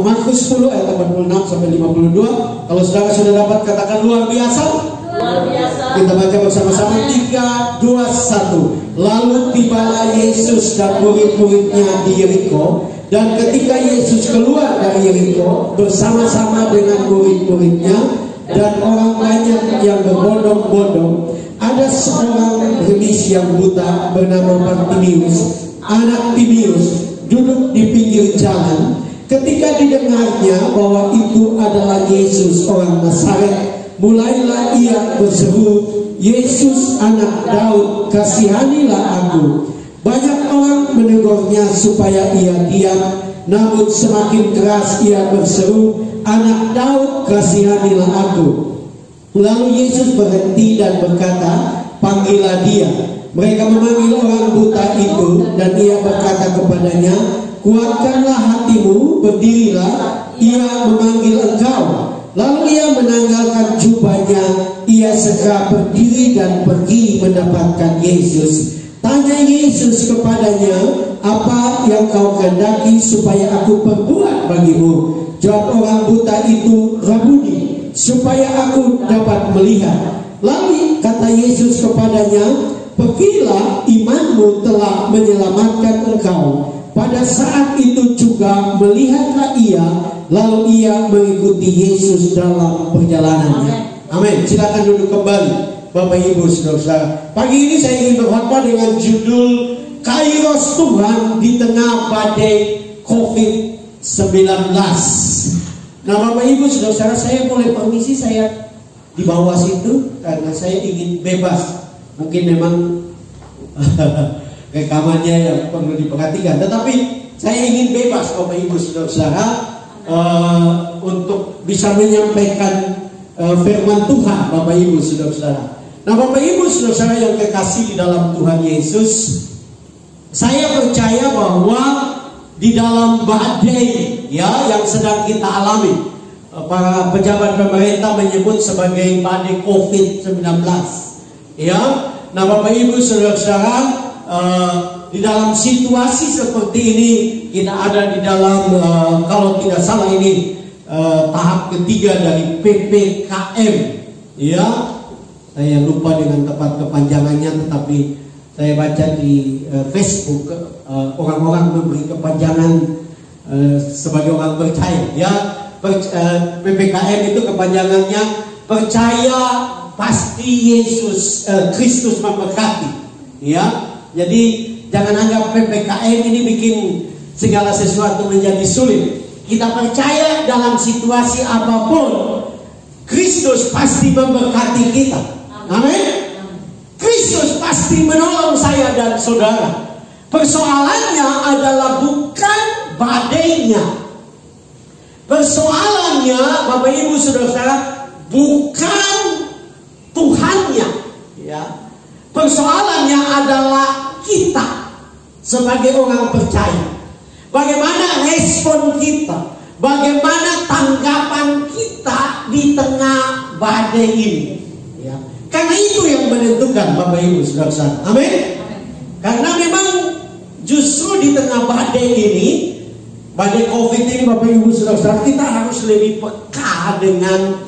Markus 10 ayat 46 sampai 52. Kalau saudara sudah dapat, katakan luar biasa. Luar biasa. Kita baca bersama-sama 3, 2, 1. Lalu tibalah Yesus dan murid-muridnya di Yeriko. Dan ketika Yesus keluar dari Yeriko bersama-sama dengan murid-muridnya dan orang banyak yang berbondong-bondong, ada seorang pengemis yang buta bernama Bartimius, anak Timeus, duduk di pinggir jalan. Ketika didengarnya bahwa itu adalah Yesus orang Nazaret, mulailah ia berseru, "Yesus anak Daud, kasihanilah aku." Banyak orang menegurnya supaya ia diam, namun semakin keras ia berseru, "Anak Daud, kasihanilah aku." Lalu Yesus berhenti dan berkata, "Panggillah dia." Mereka memanggil orang buta itu, dan ia berkata kepadanya, "Kuatkanlah hatimu, berdirilah, ia memanggil engkau." Lalu ia menanggalkan jubahnya, ia segera berdiri dan pergi mendapatkan Yesus. Tanya Yesus kepadanya, "Apa yang kau kehendaki supaya aku perbuat bagimu?" Jawab orang buta itu, "Rabuni, supaya aku dapat melihat." Lalu kata Yesus kepadanya, "Pergilah, imanmu telah menyelamatkan engkau." Pada saat itu juga melihatlah ia, lalu ia mengikuti Yesus dalam perjalanannya. Amin. Silakan duduk kembali, Bapak Ibu Saudara-saudara. Pagi ini saya ingin berkhotbah dengan judul Kairos Tuhan di tengah badai COVID-19. Nah, Bapak Ibu Saudara-saudara, saya boleh permisi saya di bawah situ karena saya ingin bebas. Mungkin memang rekamannya yang perlu diperhatikan, tetapi saya ingin bebas, Bapak Ibu Saudara-saudara, untuk bisa menyampaikan firman Tuhan, Bapak Ibu Saudara-saudara. Nah, Bapak Ibu Saudara-saudara yang kekasih di dalam Tuhan Yesus, saya percaya bahwa di dalam badai yang sedang kita alami, para pejabat pemerintah menyebut sebagai badai COVID-19. Nah, Bapak Ibu Saudara-saudara, di dalam situasi seperti ini kita ada di dalam kalau tidak salah ini tahap ketiga dari PPKM. Saya lupa dengan tepat kepanjangannya, tetapi saya baca di Facebook orang-orang memberi kepanjangan sebagai orang percaya. PPKM itu kepanjangannya percaya pasti Yesus Kristus memberkati. Jadi jangan anggap PPKM ini bikin segala sesuatu menjadi sulit. Kita percaya dalam situasi apapun Kristus pasti memberkati kita. Amin. Kristus pasti menolong saya dan saudara. Persoalannya adalah bukan badainya. Persoalannya, Bapak Ibu Saudara-saudara, bukan Tuhannya. Persoalannya adalah kita sebagai orang percaya. Bagaimana respon kita? Bagaimana tanggapan kita di tengah badai ini? Karena itu yang menentukan, Bapak Ibu Saudara-saudara. Amin. Karena memang justru di tengah badai ini, badai COVID ini, Bapak Ibu Saudara-saudara, kita harus lebih peka dengan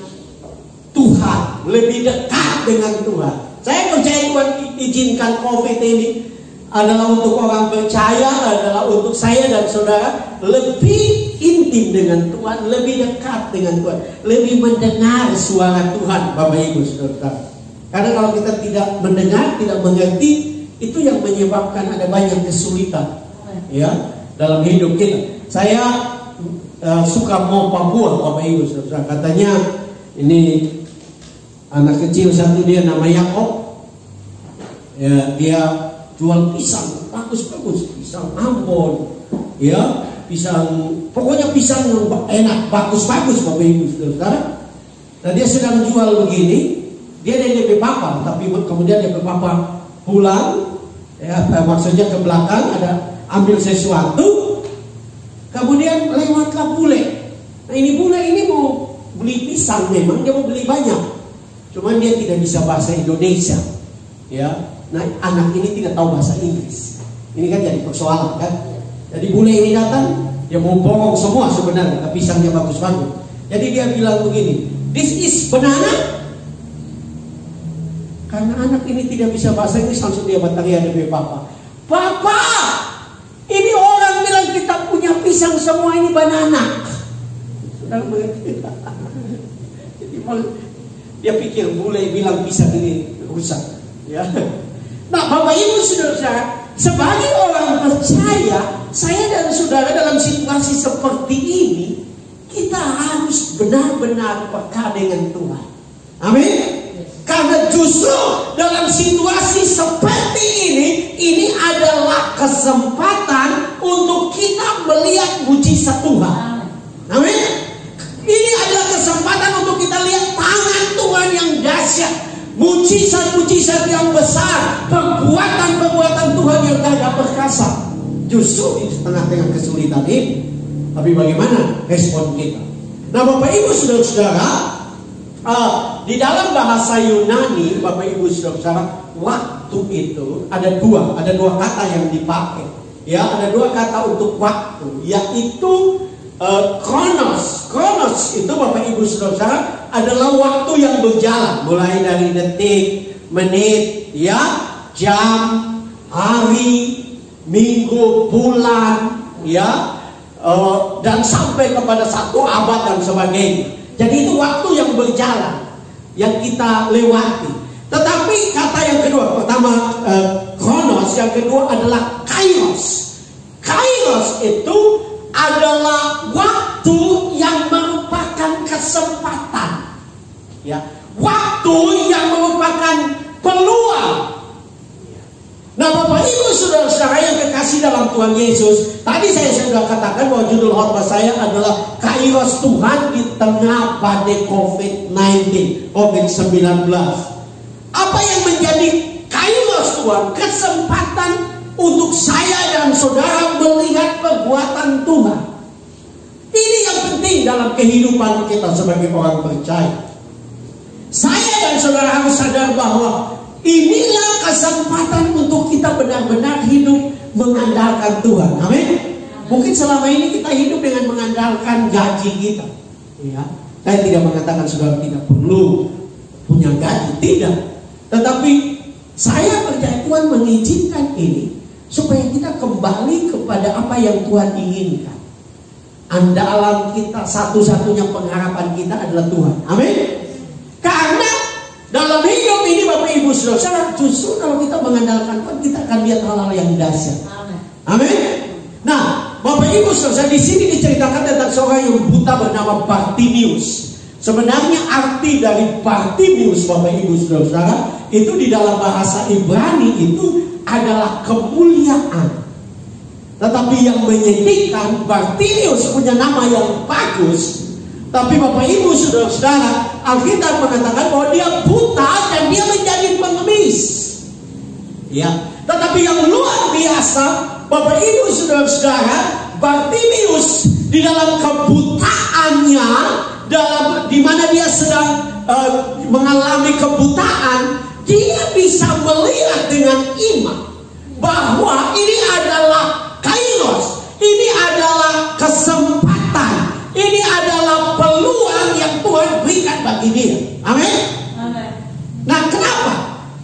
Tuhan, lebih dekat dengan Tuhan. Saya percaya Tuhan izinkan COVID ini adalah untuk orang percaya, adalah untuk saya dan saudara lebih intim dengan Tuhan, lebih dekat dengan Tuhan, lebih mendengar suara Tuhan, Bapak Ibu Saudara. Karena kalau kita tidak mendengar, tidak mengerti, itu yang menyebabkan ada banyak kesulitan dalam hidup kita. Saya suka mau Papua, Bapak Ibu Saudara. Katanya ini anak kecil satu, dia nama Yakob. Dia jual pisang bagus-bagus, pisang Ambon, pisang, pokoknya pisang yang enak, bagus-bagus, Bapak Ibu Saudara. Nah, dia sedang jual begini, dia dari DP Papa, tapi kemudian DP Papa pulang, maksudnya ke belakang ada ambil sesuatu, kemudian lewatlah bule. Nah, ini bule ini mau beli pisang, memang dia mau beli banyak, cuman dia tidak bisa bahasa Indonesia, Nah, anak ini tidak tahu bahasa Inggris. Ini kan jadi persoalan kan. Jadi bule ini datang, Dia mau borong semua sebenarnya, tapi pisangnya bagus-bagus. Jadi dia bilang begini, "This is banana." Karena anak ini tidak bisa bahasa Inggris, langsung dia berteriak dari Papa, "Papa, ini orang bilang kita punya pisang semua, ini banana." Saudara mengerti? Jadi dia pikir bule bilang pisang ini rusak. Ya. Nah, Bapak Ibu Saudara, sebagai orang percaya, saya dan saudara dalam situasi seperti ini, kita harus benar-benar peka dengan Tuhan. Amin. Karena justru dalam situasi seperti ini adalah kesempatan untuk kita melihat mujizat Tuhan. Amin. Ini adalah kesempatan untuk kita lihat tangan Tuhan yang dahsyat, mujizat-mujizat yang besar, perbuatan-perbuatan Tuhan yang gagah perkasa. Justru di tengah-tengah kesulitan ini, tapi bagaimana respon kita? Nah, Bapak Ibu Saudara-saudara, di dalam bahasa Yunani, Bapak Ibu Saudara, waktu itu ada dua kata yang dipakai. Ya, ada dua kata untuk waktu, yaitu kronos. Kronos itu Bapak Ibu Saudara adalah waktu yang berjalan, mulai dari detik, menit, ya, jam, hari, minggu, bulan, ya, dan sampai kepada 1 abad dan sebagainya. Jadi itu waktu yang berjalan, yang kita lewati. Tetapi kata yang kedua, pertama kronos, yang kedua adalah kairos. Kairos itu adalah waktu yang merupakan kesempatan, ya, waktu yang merupakan peluang. Nah, Bapak Ibu Saudara-saudara yang kekasih dalam Tuhan Yesus, tadi saya sudah katakan bahwa judul khotbah saya adalah Kairos Tuhan di tengah badai COVID-19, COVID-19. Apa yang menjadi Kairos Tuhan? Kesempatan untuk saya dan saudara melihat perbuatan Tuhan. Ini yang penting dalam kehidupan kita sebagai orang percaya. Saya dan saudara harus sadar bahwa inilah kesempatan untuk kita benar-benar hidup mengandalkan Tuhan. Amin. Mungkin selama ini kita hidup dengan mengandalkan gaji kita. Ya, saya tidak mengatakan saudara tidak perlu punya gaji, tidak. Tetapi saya percaya Tuhan mengizinkan ini supaya kita kembali kepada apa yang Tuhan inginkan. Andalan kita, satu-satunya pengharapan kita adalah Tuhan. Amin. Karena dalam hidup ini Bapak Ibu Saudara, justru kalau kita mengandalkan Tuhan, kita akan lihat hal-hal yang dahsyat. Amin. Nah, Bapak Ibu Saudara, di sini diceritakan tentang seorang yang buta bernama Bartimius. Sebenarnya arti dari Bartimius, Bapak Ibu Saudara, itu di dalam bahasa Ibrani itu adalah kemuliaan. Tetapi yang menyedihkan, Bartimius punya nama yang bagus, tapi Bapak Ibu Saudara, Alkitab mengatakan bahwa dia buta dan dia menjadi pengemis. Ya, tetapi yang luar biasa, Bapak Ibu Saudara, Bartimius di dalam kebutaannya, di mana dia sedang mengalami kebutaan, dia bisa melihat dengan iman bahwa ini adalah kairos, ini adalah kesempatan, ini adalah peluang yang Tuhan berikan bagi dia. Amin. Nah, kenapa?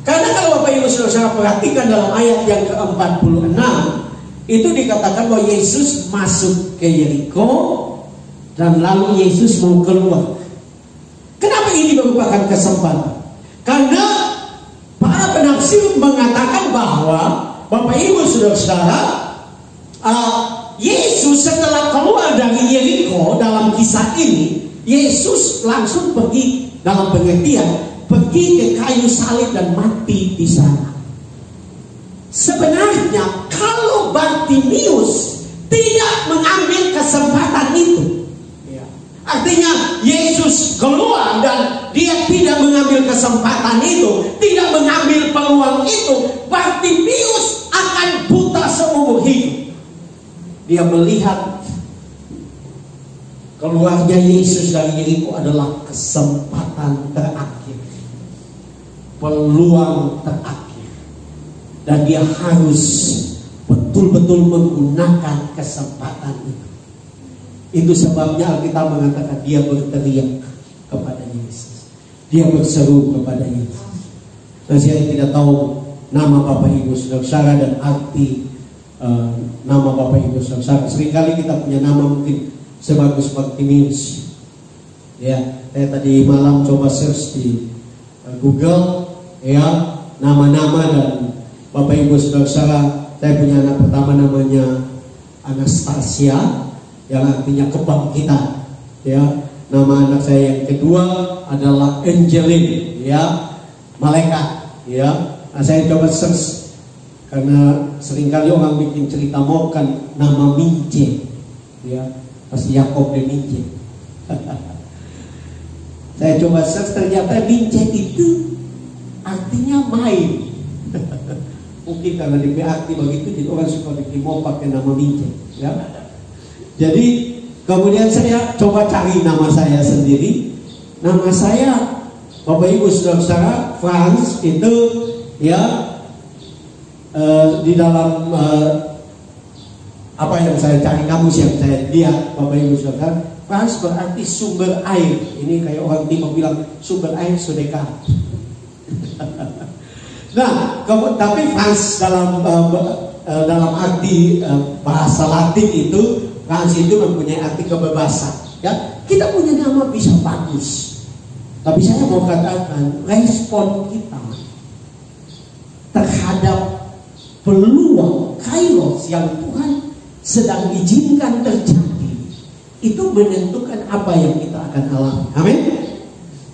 Karena kalau Bapak Ibu Saudara perhatikan dalam ayat yang ke-46, itu dikatakan bahwa Yesus masuk ke Yeriko dan lalu Yesus mau keluar. Kenapa ini merupakan kesempatan? Karena para penafsir mengatakan bahwa Bapak Ibu Saudara, Yesus setelah keluar dari Yeriko dalam kisah ini, Yesus langsung pergi, dalam pengertian pergi ke kayu salib dan mati di sana. Sebenarnya kalau Bartimius tidak mengambil kesempatan itu, artinya Yesus keluar dan dia tidak mengambil kesempatan itu, tidak mengambil peluang itu, Bartimius akan buta seumur hidup. Dia melihat keluarnya Yesus dari Yeriko adalah kesempatan terakhir, peluang terakhir, dan dia harus betul-betul menggunakan kesempatan itu. Itu sebabnya Alkitab mengatakan dia berteriak kepada Yesus. Dia berseru kepada Yesus. Nah, saya tidak tahu nama Bapak Ibu Saudara dan arti nama Bapak Ibu Saudara. Seringkali kita punya nama mungkin sebagus Bartimius. Ya, saya tadi malam coba search di Google, ya, nama-nama, dan Bapak Ibu Saudara, saya punya anak pertama namanya Anastasia, yang artinya kebangkitan. Ya, nama anak saya yang kedua adalah Angeline, ya, malaikat. Ya, nah, saya coba search karena seringkali orang bikin cerita mau kan nama Mince, ya, pasti Yakob dan Mince. Saya coba search, ternyata Mince itu artinya main. Mungkin karena di arti begitu, jadi orang suka bikin mau pakai nama Mince, ya. Jadi kemudian saya coba cari nama saya sendiri. Nama saya, Bapak Ibu Saudara, Franz itu, ya, di dalam apa yang saya cari, kamus yang saya lihat, Bapak Ibu Saudara, Franz berarti sumber air. Ini kayak orang timur bilang sumber air sedekah. Nah, tapi Franz dalam arti bahasa Latin itu, Franz itu mempunyai arti kebebasan. Ya, kita punya nama bisa bagus, tapi saya mau katakan respon kita terhadap peluang kairos yang Tuhan sedang izinkan terjadi itu menentukan apa yang kita akan alami. Amin.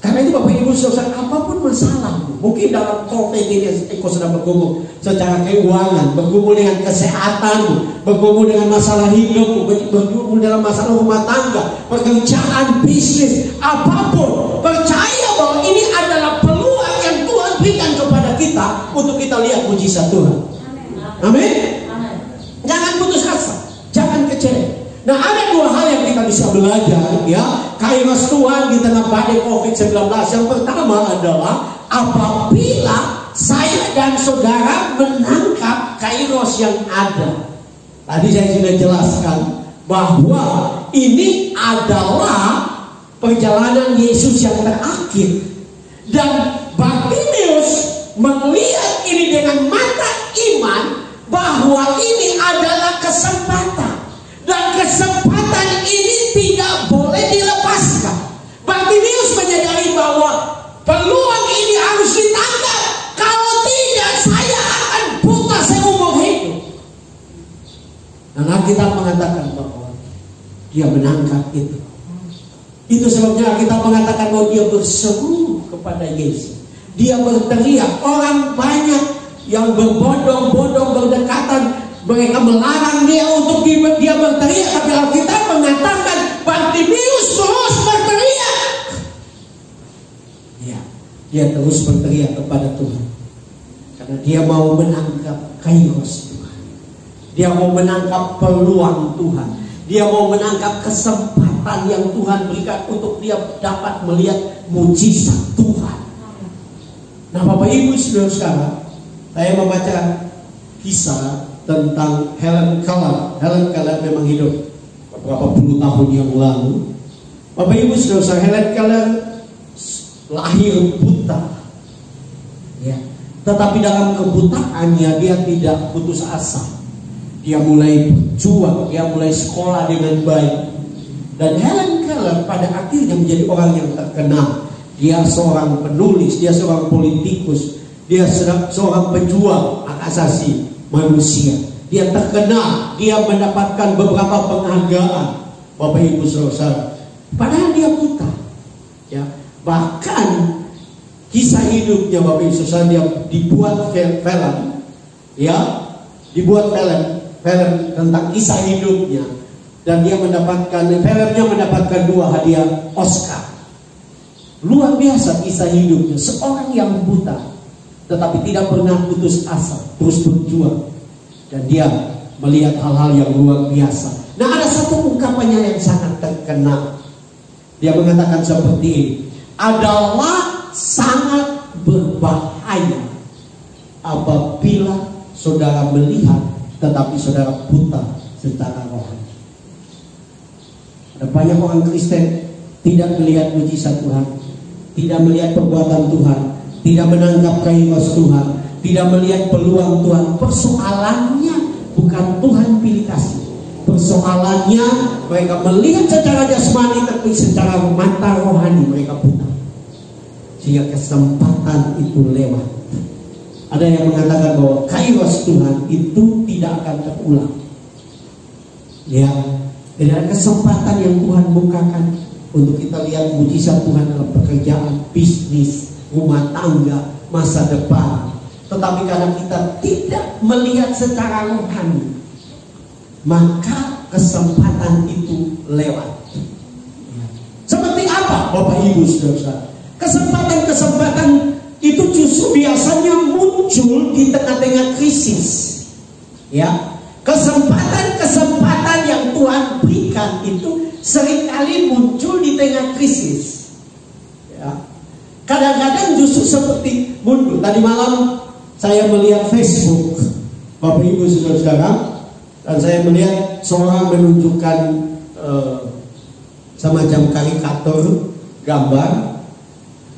Karena itu Bapak Ibu Saudara, apapun masalah, mungkin dalam topik ini engkau sedang bergumul secara keuangan, bergumul dengan kesehatanmu, bergumul dengan masalah hidupmu, bergumul dalam masalah rumah tangga, pekerjaan, bisnis, apapun, percaya bahwa ini adalah peluang yang Tuhan berikan kepada kita untuk kita lihat mujizat Tuhan. Amin. Jangan putus asa, jangan kecewa. Nah, ada dua hal yang kita bisa belajar, ya, kairos Tuhan di tengah badai COVID-19. Yang pertama adalah apabila saya dan saudara menangkap kairos yang ada. Tadi saya sudah jelaskan bahwa ini adalah perjalanan Yesus yang terakhir, dan Bartimius melihat ini dengan mata iman bahwa ini adalah kesempatan. Dan kesempatan ini tidak boleh dilepaskan. Bartimius menyadari bahwa peluang ini harus ditangkap. Kalau tidak, saya akan buta seumur hidup. Dan Alkitab mengatakan bahwa dia menangkap itu. Itu sebabnya Alkitab mengatakan bahwa dia berseru kepada Yesus. Dia berteriak. Orang banyak yang berbondong-bondong berdekatan, mereka melarang dia untuk dia berteriak, tapi Alkitab mengatakan Bartimius terus berteriak. Ya, dia terus berteriak kepada Tuhan karena dia mau menangkap kairos Tuhan. Dia mau menangkap peluang Tuhan. Dia mau menangkap kesempatan yang Tuhan berikan untuk dia dapat melihat mujizat Tuhan. Nah, Bapak Ibu Saudara, saya membaca kisah tentang Helen Keller. Helen Keller memang hidup beberapa puluh tahun yang lalu. Bapak Ibu Saudara, Helen Keller lahir buta, ya. Tetapi dalam kebutaannya dia tidak putus asa. Dia mulai berjuang, dia mulai sekolah dengan baik. Dan Helen Keller pada akhirnya menjadi orang yang terkenal. Dia seorang penulis, dia seorang politikus, dia seorang pejuang hak asasi manusia. Dia terkenal, dia mendapatkan beberapa penghargaan, Bapak Ibu Saudara. Padahal dia buta, ya. Bahkan kisah hidupnya Bapak Ibu Saudara, dia dibuat film, ya, dibuat film tentang kisah hidupnya, dan dia filmnya mendapatkan 2 hadiah Oscar. Luar biasa kisah hidupnya, seorang yang buta tetapi tidak pernah putus asa, terus berjuang, dan dia melihat hal-hal yang luar biasa. Nah, ada satu ungkapannya yang sangat terkenal. Dia mengatakan seperti ini, adalah sangat berbahaya apabila saudara melihat tetapi saudara buta secara rohani. Ada banyak orang Kristen tidak melihat mujizat Tuhan, tidak melihat perbuatan Tuhan, tidak menangkap kairos Tuhan, tidak melihat peluang Tuhan. Persoalannya bukan Tuhan pilih kasih. Persoalannya mereka melihat secara jasmani, tapi secara mata rohani mereka buta. Sehingga kesempatan itu lewat. Ada yang mengatakan bahwa kairos Tuhan itu tidak akan terulang. Ya, tidak ada kesempatan yang Tuhan bukakan untuk kita lihat mujizat Tuhan dalam pekerjaan, bisnis, rumah tangga, masa depan. Tetapi karena kita tidak melihat secara rohani, maka kesempatan itu lewat. Seperti apa Bapak Ibu Saudara? Kesempatan itu justru biasanya muncul di tengah-tengah krisis. Ya, kesempatan yang Tuhan berikan itu seringkali muncul di tengah krisis. Ya, kadang-kadang justru seperti mundur. Tadi malam saya melihat Facebook, Bapak Ibu Saudara, dan saya melihat seorang menunjukkan semacam karikatur gambar.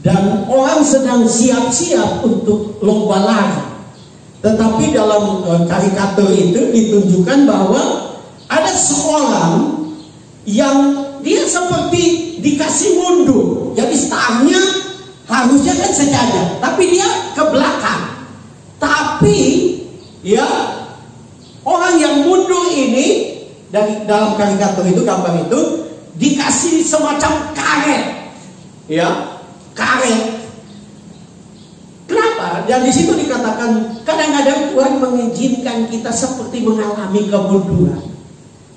Dan orang sedang siap-siap untuk lomba lari. Tetapi dalam karikatur itu ditunjukkan bahwa ada seorang yang dia seperti dikasih mundur. Jadi startnya harusnya kan sejajar, tapi dia ke belakang. Tapi ya, orang yang mundur ini dari dalam karikatur itu, gambar itu dikasih semacam karet. Ya, karet. Kenapa? Dan di situ dikatakan kadang-kadang Tuhan mengizinkan kita seperti mengalami kemunduran.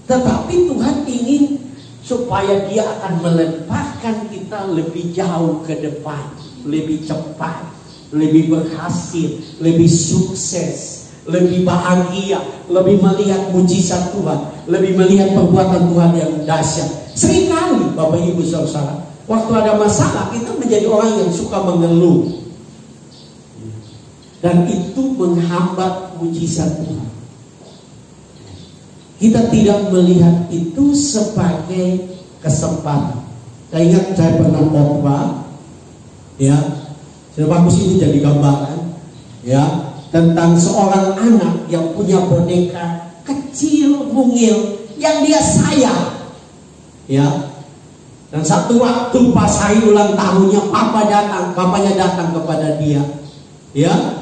Tetapi Tuhan ingin supaya Dia akan melemparkan kita lebih jauh ke depan, lebih cepat, lebih berhasil, lebih sukses, lebih bahagia, lebih melihat mujizat Tuhan, lebih melihat perbuatan Tuhan yang dahsyat. Seringkali Bapak Ibu Saudara, waktu ada masalah, kita menjadi orang yang suka mengeluh. Dan itu menghambat mujizat Tuhan. Kita tidak melihat itu sebagai kesempatan. Saya ingat saya pernah khotbah, ya, sudah bagus ini jadi gambaran, ya, tentang seorang anak yang punya boneka kecil mungil yang dia sayang, ya. Dan satu waktu pas hari ulang tahunnya, papanya datang kepada dia, ya.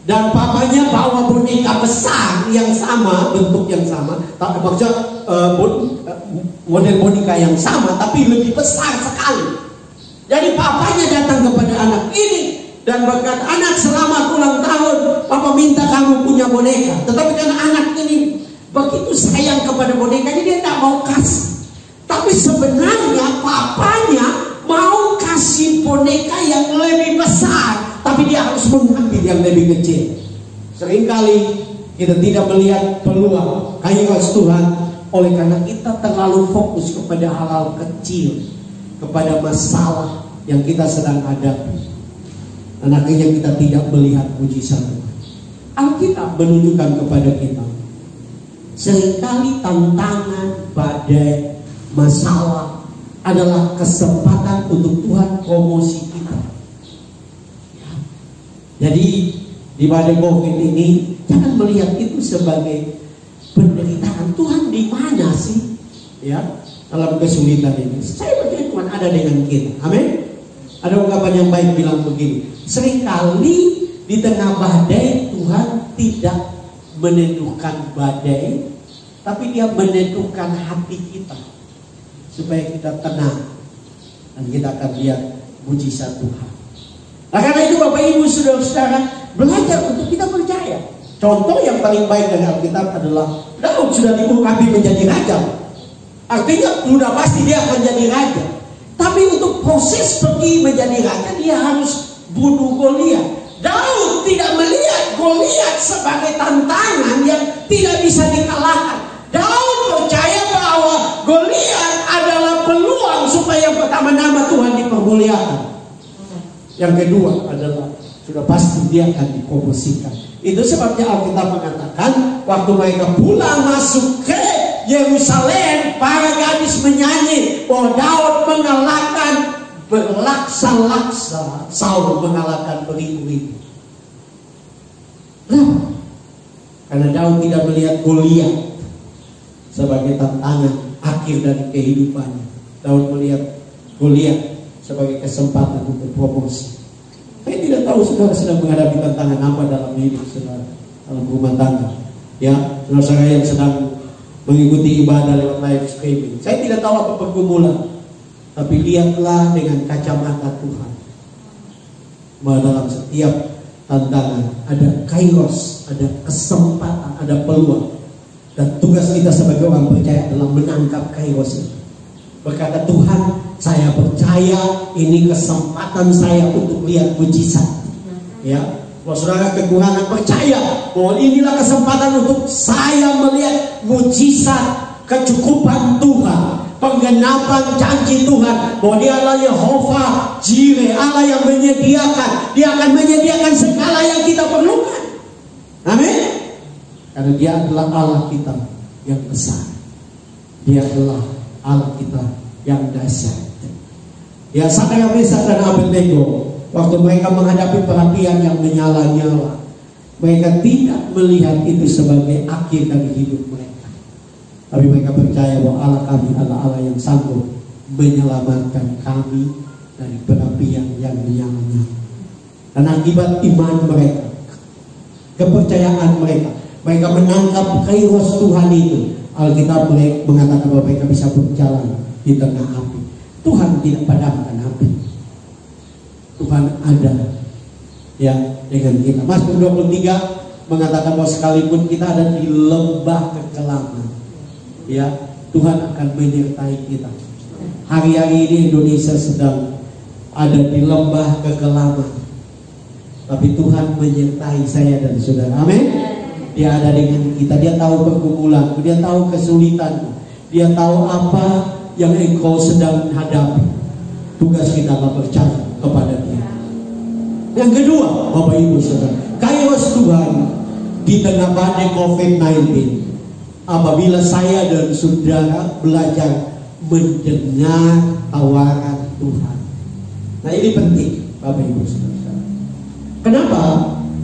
Dan papanya bawa boneka besar yang sama, bentuk yang sama, maksudnya model boneka yang sama, tapi lebih besar sekali. Jadi papanya datang kepada anak ini dan berkata, "Anak, selamat ulang tahun. Papa minta kamu punya boneka." Tetapi karena anak ini begitu sayang kepada bonekanya, dia tidak mau kasih. Tapi sebenarnya papanya mau kasih boneka yang lebih besar, tapi dia harus mengambil yang lebih kecil. Seringkali kita tidak melihat peluang kairos Tuhan oleh karena kita terlalu fokus kepada hal-hal kecil, kepada masalah yang kita sedang hadapi. Dan akhirnya kita tidak melihat mujizat Tuhan. Alkitab menunjukkan kepada kita, seringkali tantangan, badai, masalah adalah kesempatan untuk Tuhan promosi kita. Ya. Jadi di badai COVID ini jangan melihat itu sebagai penderitaan. Tuhan di mana sih? Ya, dalam kesulitan ini. Saya percaya Tuhan ada dengan kita. Amin. Ada ungkapan yang baik bilang begini, seringkali di tengah badai Tuhan tidak meneduhkan badai, tapi Dia meneduhkan hati kita supaya kita tenang dan kita akan lihat mujizat Tuhan. Nah, karena itu Bapak Ibu Saudara-saudara, belajar untuk kita percaya. Contoh yang paling baik dari Alkitab adalah Daud sudah diurapi menjadi raja. Artinya sudah pasti dia akan jadi raja. Tapi untuk proses pergi menjadi raja, dia harus bunuh Goliat. Daud tidak melihat Goliat sebagai tantangan yang tidak bisa dikalahkan. Daud percaya bahwa Goliat adalah peluang supaya pertama nama Tuhan dipermuliakan. Yang kedua adalah sudah pasti dia akan dipromosikan. Itu sebabnya Alkitab mengatakan waktu mereka pulang masuk ke Yerusalem, para gadis menyanyi bahwa Daud mengalahkan berlaksa-laksa, Saul mengalahkan beribu-ribu. Kenapa? Karena Daud tidak melihat Goliat sebagai tantangan akhir dari kehidupannya. Daud melihat Goliat sebagai kesempatan untuk promosi. Saya tidak tahu saudara sedang menghadapi tantangan apa dalam hidup saudara, dalam rumah tangga. Ya, saudara yang sedang mengikuti ibadah lewat live streaming. Saya tidak tahu apa pergumulan, tapi lihatlah dengan kacamata Tuhan bahwa dalam setiap tantangan ada kairos, ada kesempatan, ada peluang. Dan tugas kita sebagai orang percaya adalah menangkap kairos itu. Berkata Tuhan, saya percaya ini kesempatan saya untuk lihat mujizat. Ya, kalau saudara kekurangan, percaya bahwa inilah kesempatan untuk saya melihat mujizat kecukupan Tuhan, penggenapan janji Tuhan bahwa Dia adalah Yehova Jireh, Allah yang menyediakan. Dia akan menyediakan segala yang kita perlukan. Amin. Karena Dia adalah Allah kita yang besar. Dia adalah Allah kita yang dahsyat. Ya, Sakya, Mesak dan Abednego, waktu mereka menghadapi perapian yang menyala-nyala, mereka tidak melihat itu sebagai akhir dari hidup mereka. Tapi mereka percaya bahwa Allah kami adalah Allah yang sanggup menyelamatkan kami dari perapian yang menyala-nyala. Dan akibat iman mereka, kepercayaan mereka, mereka menangkap kairos Tuhan itu. Alkitab mengatakan bahwa mereka bisa berjalan di tengah api. Tuhan tidak padamkan api. Tuhan ada ya dengan kita. Mazmur 23 mengatakan bahwa sekalipun kita ada di lembah kekelaman, ya, Tuhan akan menyertai kita. Hari-hari ini Indonesia sedang ada di lembah kekelaman, tapi Tuhan menyertai saya dan saudara. Amin. Dia ada dengan kita. Dia tahu pergumulan, Dia tahu kesulitan, Dia tahu apa yang engkau sedang hadapi. Tugas kita adalah percaya kepada Dia. Yang kedua, Bapak Ibu Saudara, kairos Tuhan di tengah badai COVID-19. Apabila saya dan saudara belajar mendengar tawaran Tuhan. Nah, ini penting, Bapak Ibu Saudara. Kenapa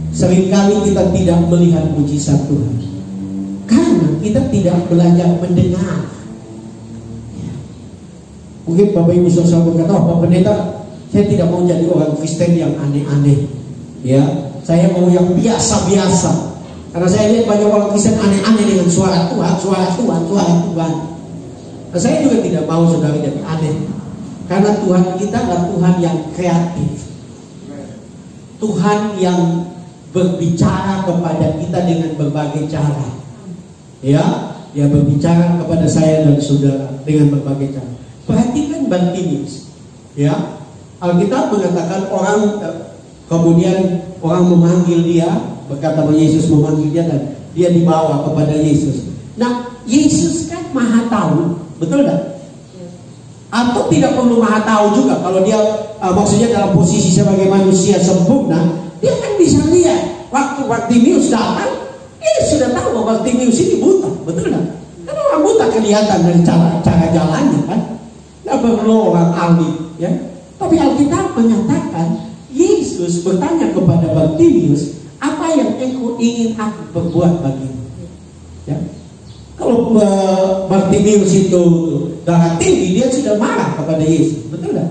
seringkali kita tidak melihat mujizat Tuhan? Karena kita tidak belajar mendengar. Mungkin Bapak Ibu Saudara berkata, oh Pak Pendeta, saya tidak mau jadi orang Kristen yang aneh-aneh. Ya, saya mau yang biasa-biasa. Karena saya lihat banyak orang Kristen aneh-aneh dengan suara Tuhan, suara Tuhan, suara Tuhan. Nah, saya juga tidak mau saudara jadi aneh. Karena Tuhan kita adalah Tuhan yang kreatif. Tuhan yang berbicara kepada kita dengan berbagai cara. Ya, Dia berbicara kepada saya dan saudara dengan berbagai cara. Perhatikan Bartimius. Ya, Alkitab mengatakan kemudian orang memanggil dia, berkata bahwa Yesus memanggil dia dan dia dibawa kepada Yesus. Nah, Yesus kan maha tahu, betul tak? Atau tidak perlu maha tahu juga kalau dia maksudnya dalam posisi sebagai manusia sempurna, dia kan bisa lihat waktu Bartimius datang, dia sudah tahu bahwa Bartimius ini buta, betul tak? Karena orang buta kelihatan dari cara jalannya kan. Tidak perlu orang ahli, ya. Tapi Alkitab menyatakan Yesus bertanya kepada Bartimius, apa yang engkau ingin aku perbuat bagimu? Ya. Kalau Bartimius itu darah tinggi, dia sudah marah kepada Yesus, betul tak?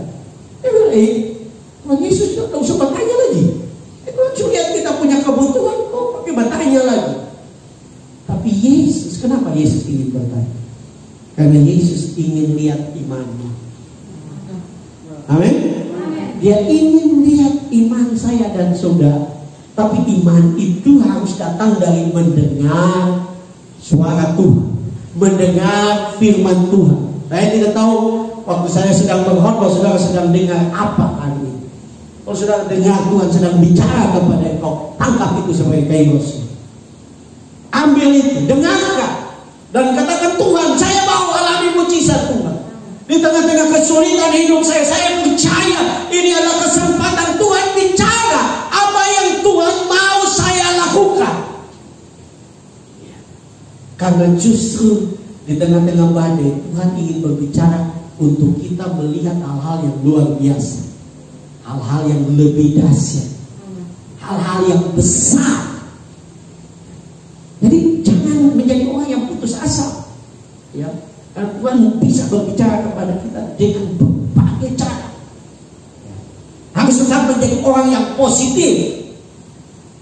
Dia bilang, Yesus tidak usah bertanya lagi. Kalau lihat kita punya kebutuhan, kok pakai bertanya lagi? Tapi Yesus, kenapa Yesus ingin bertanya? Karena Yesus ingin lihat imanmu. Amin. Dia ingin lihat iman saya dan saudara. Tapi iman itu harus datang dari mendengar suara Tuhan, mendengar firman Tuhan. Saya tidak tahu waktu saya sedang berkhotbah, saudara sedang dengar apa hari ini. Kalau saudara dengar Tuhan sedang bicara kepada engkau, tangkap itu sebagai kairos. Ambil itu, dengarkan dan katakan, Tuhan, saya mau alami mujizat Tuhan. Di tengah-tengah kesulitan hidup saya percaya ini adalah kesempatan Tuhan bicara apa yang Tuhan mau saya lakukan. Karena justru Di tengah-tengah badai, Tuhan ingin berbicara untuk kita melihat hal-hal yang luar biasa, hal-hal yang lebih dahsyat, hal-hal yang besar. Jadi jangan menjadi orang yang putus asa, ya. Karena Tuhan bisa berbicara kepada kita dengan berbagai cara. Harus tetap menjadi orang yang positif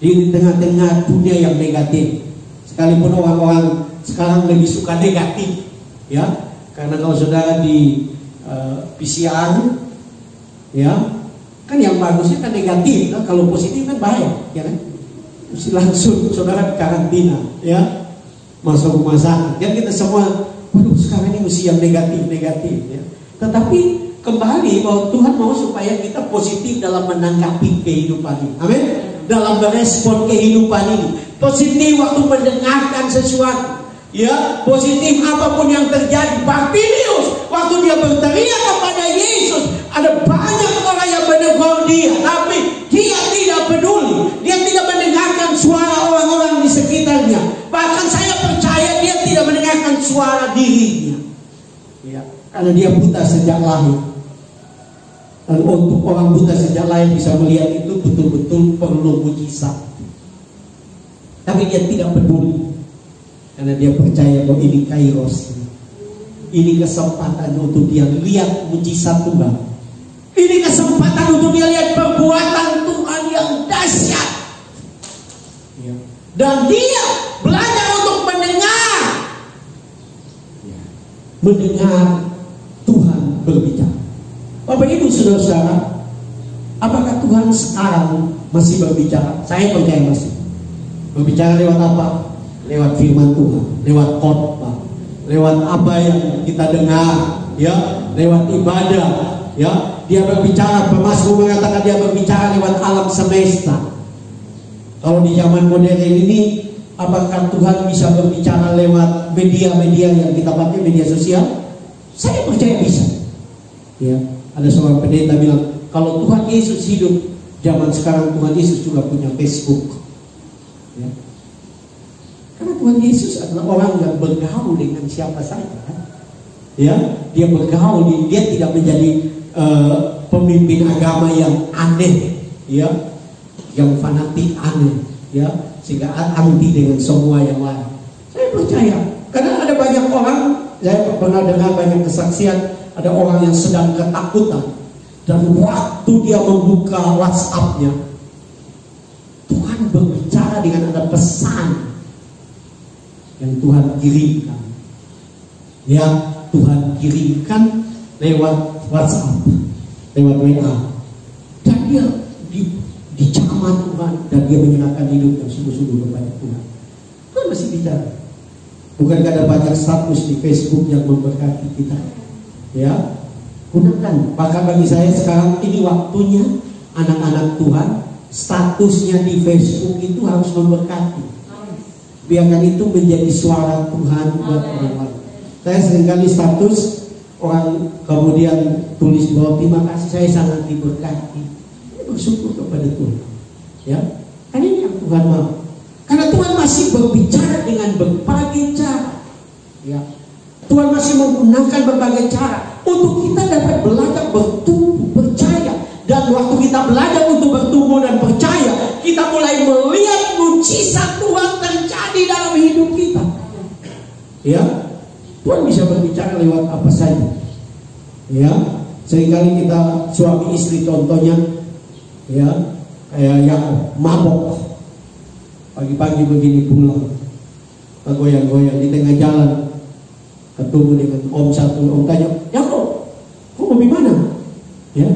di tengah-tengah dunia yang negatif. Sekalipun orang-orang sekarang lebih suka negatif, ya, karena kalau saudara di PCR, ya, kan yang bagusnya kan negatif, kan? Kalau positif kan bahaya, ya kan? Mesti langsung saudara karantina, ya, masuk rumah sakit. Ya kita semua, waduh sekarang ini mesti yang negatif, ya. Tetapi kembali bahwa Tuhan mau supaya kita positif dalam menanggapi kehidupan ini, amin. Dalam merespon kehidupan ini, positif waktu mendengarkan sesuatu. Ya, positif apapun yang terjadi. Bartimeus waktu dia berteriak kepada Yesus, ada banyak orang yang menegur dia, tapi dia tidak peduli. Dia tidak mendengarkan suara orang-orang di sekitarnya. Bahkan saya percaya dia tidak mendengarkan suara dirinya. Ya, karena dia buta sejak lahir. Dan untuk orang buta sejak lahir bisa melihat itu betul-betul perlu mujizat. Tapi dia tidak peduli. Karena dia percaya bahwa ini kairos, ini kesempatan untuk dia lihat mujizat Tuhan. Ini kesempatan untuk dia lihat perbuatan Tuhan yang dahsyat. Ya. Dan dia belajar untuk mendengar, ya, mendengar Tuhan berbicara. Bapak Ibu saudara-saudara, apakah Tuhan sekarang masih berbicara? Saya percaya masih. Berbicara lewat apa? Lewat firman Tuhan, lewat khotbah, lewat apa yang kita dengar, ya, lewat ibadah, ya. Dia berbicara, Pemasmur mengatakan dia berbicara lewat alam semesta. Kalau di zaman modern ini, apakah Tuhan bisa berbicara lewat media-media yang kita pakai, media sosial? Saya percaya bisa. Ya, ada seorang pendeta bilang, kalau Tuhan Yesus hidup zaman sekarang, Tuhan Yesus juga punya Facebook. Ya. Karena Tuhan Yesus adalah orang yang bergaul dengan siapa saja, ya, dia bergaul, dia tidak menjadi pemimpin agama yang aneh, ya, yang fanatik aneh, ya, sehingga anti dengan semua yang lain. Saya percaya, karena ada banyak orang, saya pernah dengar banyak kesaksian, ada orang yang sedang ketakutan, dan waktu dia membuka WhatsApp-nya, Tuhan berbicara dengan ada pesan yang Tuhan kirimkan, ya, Tuhan kirimkan lewat WhatsApp, lewat WA, dan dia dicamah Tuhan, dan dia menyerahkan hidup yang sungguh-sungguh kepada Tuhan. Tuhan masih bicara. Bukankah ada banyak status di Facebook yang memberkati kita, ya, gunakan. Bahkan bagi saya sekarang ini waktunya anak-anak Tuhan statusnya di Facebook itu harus memberkati. Biarkan itu menjadi suara Tuhan buat orang. Saya seringkali status orang kemudian tulis bahwa terima kasih, saya sangat diberkati. Bersyukur kepada Tuhan, ya. Kan ini yang Tuhan mau. Karena Tuhan masih berbicara dengan berbagai cara, ya. Tuhan masih menggunakan berbagai cara untuk kita dapat belajar bertumbuh percaya. Dan waktu kita belajar untuk bertumbuh dan percaya, kita mulai melihat mujizat Tuhan terjadi dalam hidup kita. Ya, Tuhan bisa berbicara lewat apa saja. Ya, seringkali kita suami istri contohnya, ya, kayak yang mabok, pagi-pagi begini pulang, goyang-goyang di tengah jalan, ketemu dengan om satu, om tanya, ya kok mau di mana? Ya.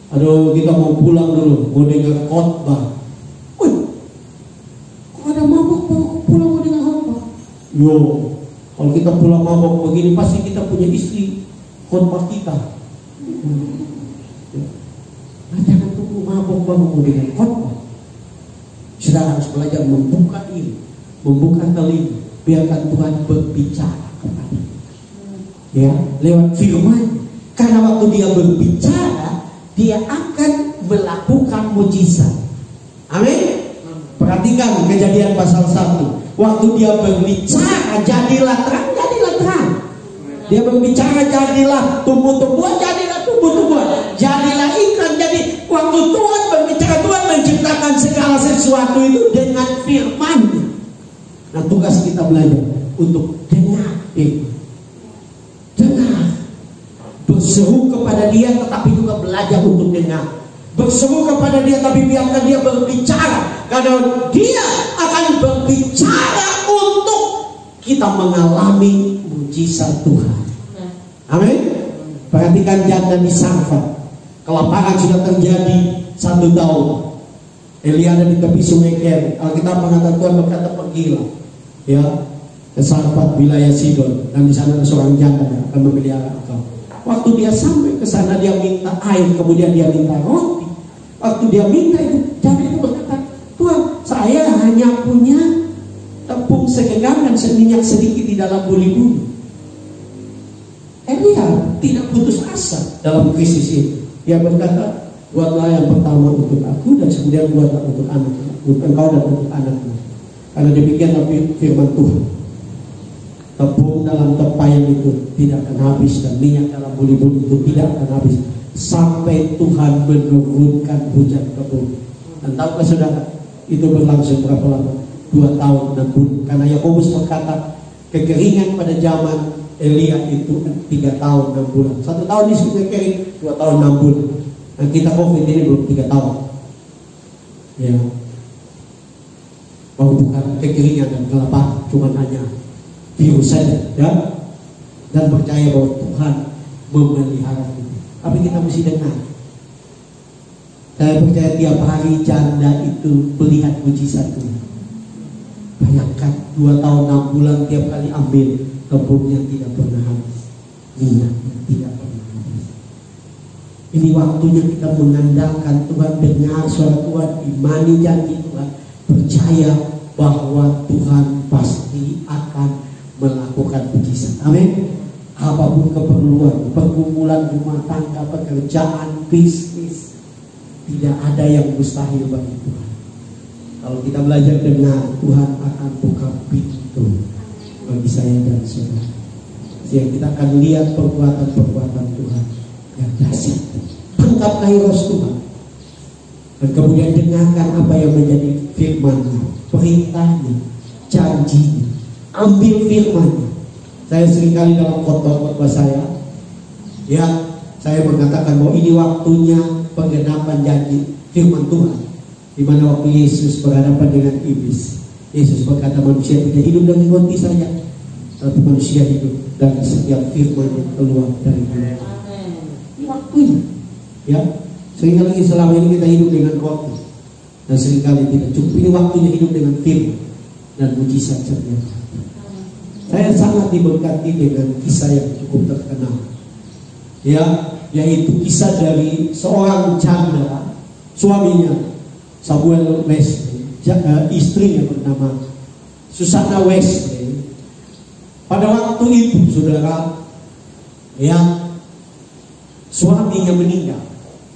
Aduh, kita mau pulang dulu, mau dengar khotbah. Wih, kok ada mabok pulang mau dengar khotbah? Yo, kalau kita pulang mabok begini pasti kita punya istri khotbah kita. Nah, jangan tunggu mabok baru mau dengar khotbah. Saudara harus belajar membuka diri, membuka telinga, biarkan Tuhan berbicara kepada kita. Ya, lewat firman. Karena waktu dia berbicara, dia akan melakukan mujizat. Amin. Perhatikan Kejadian pasal 1. Waktu dia berbicara, jadilah terang, jadilah terang. Dia berbicara, jadilah tumbuh-tumbuhan, jadilah tumbuh-tumbuhan, jadilah ikan. Jadi waktu Tuhan berbicara, Tuhan menciptakan segala sesuatu itu dengan firman-Nya. Nah, tugas kita belajar untuk dengar firman. Dengar. Berseru kepada Dia, tetapi juga belajar untuk dengar. Berseru kepada Dia, tapi biarkan Dia berbicara, karena Dia akan berbicara untuk kita mengalami mujizat Tuhan. Amin. Perhatikan janda di Sarfat. Kelaparan sudah terjadi 1 tahun. Elia ada di tepi sungai Kerit. Alkitab mengatakan, Tuhan berkata, pergilah ya ke Sarfat, wilayah Sidon, dan di sana ada seorang janda yang akan memelihara engkau. Waktu dia sampai ke sana, dia minta air, kemudian dia minta roti. Waktu dia minta itu, janda itu berkata, Tuhan, saya hanya punya tepung segenggam dan minyak sedikit di dalam buli-buli. Elia tidak putus asa dalam krisis ini. Dia berkata, buatlah yang pertama untuk aku, dan kemudian buatlah untuk anak, untuk engkau dan untuk anakmu. Karena demikian firman Tuhan, tepung dalam tempayan itu tidak akan habis, dan minyak dalam buli-buli itu tidak akan habis, sampai Tuhan menurunkan hujan ke bumi. Dan tahukah saudara, itu berlangsung berapa lama? 2 tahun dan bulan. Karena Yakobus berkata, kekeringan pada zaman Elia itu 3 tahun 6 bulan. 1 tahun di sungai Kerit, 2 tahun 6 bulan. Nah, kita COVID ini belum 3 tahun. Ya, bahwa bukan kekeringan dan kelaparan, cuma hanya virus saja, ya. Dan percaya bahwa Tuhan memelihara kita. Tapi kita mesti dengar. Saya percaya tiap hari janda itu melihat mujizat Tuhan. Bayangkan 2 tahun 6 bulan tiap kali ambil, tepungnya tidak pernah habis, minyaknya tidak pernah habis. Ini waktunya kita mengandalkan Tuhan, dengar suara Tuhan, imani janji Tuhan, percaya bahwa Tuhan pasti akan melakukan mujizat. Amin. Apapun keperluan, pergumulan rumah tangga, pekerjaan, bisnis, tidak ada yang mustahil bagi Tuhan. Kalau kita belajar dengar, Tuhan akan buka pintu bagi saya dan saudara. Sehingga kita akan lihat perbuatan-perbuatan Tuhan yang dahsyat. Tangkap kairos Tuhan, dan kemudian dengarkan apa yang menjadi firman-Nya, perintahnya, janjinya. Ambil firman-Nya. Saya seringkali dalam khotbah saya, ya, saya mengatakan bahwa ini waktunya penggenapan janji firman Tuhan. Di mana waktu Yesus berhadapan dengan iblis, Yesus berkata, manusia tidak hidup dari roti saja, tapi manusia hidup dari setiap firman yang keluar dari mulut. Ini waktunya, ya. Seringkali selama ini kita hidup dengan roti, dan seringkali tidak cukup. Ini waktunya hidup dengan firman dan mujizat ternyata. Saya sangat diberkati dengan kisah yang cukup terkenal, ya, yaitu kisah dari seorang janda, suaminya Samuel Wesley, istrinya bernama Susanna Wesley. Pada waktu itu, saudara, ya, suaminya meninggal,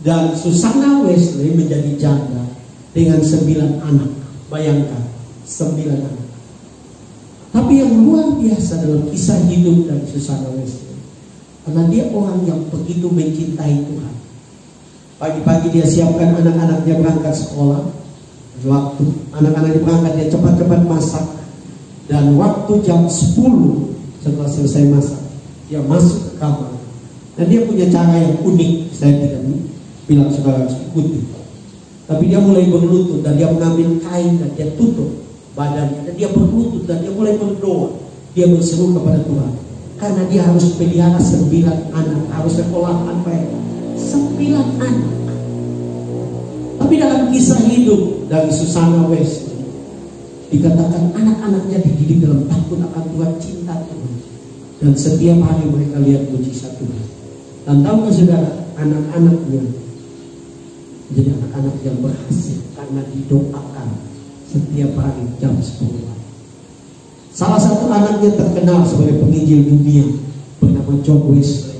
dan Susanna Wesley menjadi janda dengan 9 anak. Bayangkan, 9 anak. Tapi yang luar biasa dalam kisah hidup dari Susanna Wesley, karena dia orang yang begitu mencintai Tuhan. Pagi-pagi dia siapkan anak-anaknya berangkat sekolah. Waktu anak-anaknya berangkat, dia cepat-cepat masak. Dan waktu jam 10 setelah selesai masak, dia masuk ke kamar. Dan dia punya cara yang unik. Saya tidak bilang saudara harus ikuti, tapi dia mulai berlutut, dan dia mengambil kain dan dia tutup badannya, dan dia berlutut, dan dia mulai berdoa. Dia berseru kepada Tuhan, karena dia harus pelihara 9 anak, harus sekolahan baik 9 anak. Tapi dalam kisah hidup dari Susanna Wesley dikatakan anak-anaknya dididik dalam takut akan Tuhan, cinta Tuhan, dan setiap hari mereka lihat mujizat Tuhan. Dan tahukah saudara, anak-anaknya menjadi anak-anak yang berhasil karena didoakan setiap hari jam 10. Salah satu anaknya terkenal sebagai penginjil dunia bernama John Wesley,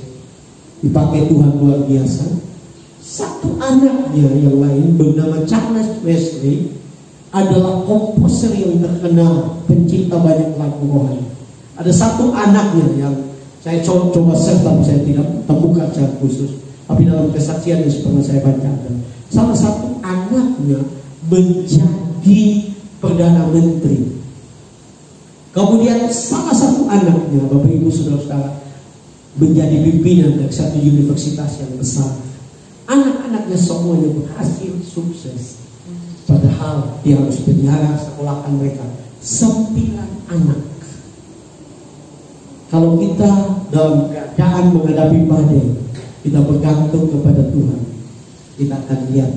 dipakai Tuhan luar biasa. Satu anaknya yang lain bernama Charles Wesley adalah komposer yang terkenal, pencipta banyak lagu rohani. Ada satu anaknya yang Saya coba search, tapi saya tidak temukan secara khusus. Tapi dalam kesaksian yang pernah saya baca, salah satu anaknya menjadi Perdana Menteri. Kemudian salah satu anaknya, Bapak Ibu Saudara-saudara, menjadi pimpinan dari satu universitas yang besar. Anak-anaknya semuanya berhasil sukses. Padahal dia harus penjara sekolahkan mereka 9 anak. Kalau kita dalam keadaan menghadapi badai, kita bergantung kepada Tuhan, kita akan lihat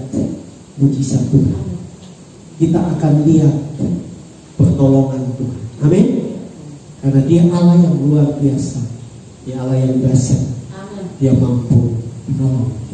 mujizat Tuhan. Kita akan lihat pertolongan Tuhan. Amin. Karena Dia Allah yang luar biasa. Dia Allah yang dahsyat. Dia mampu menolong.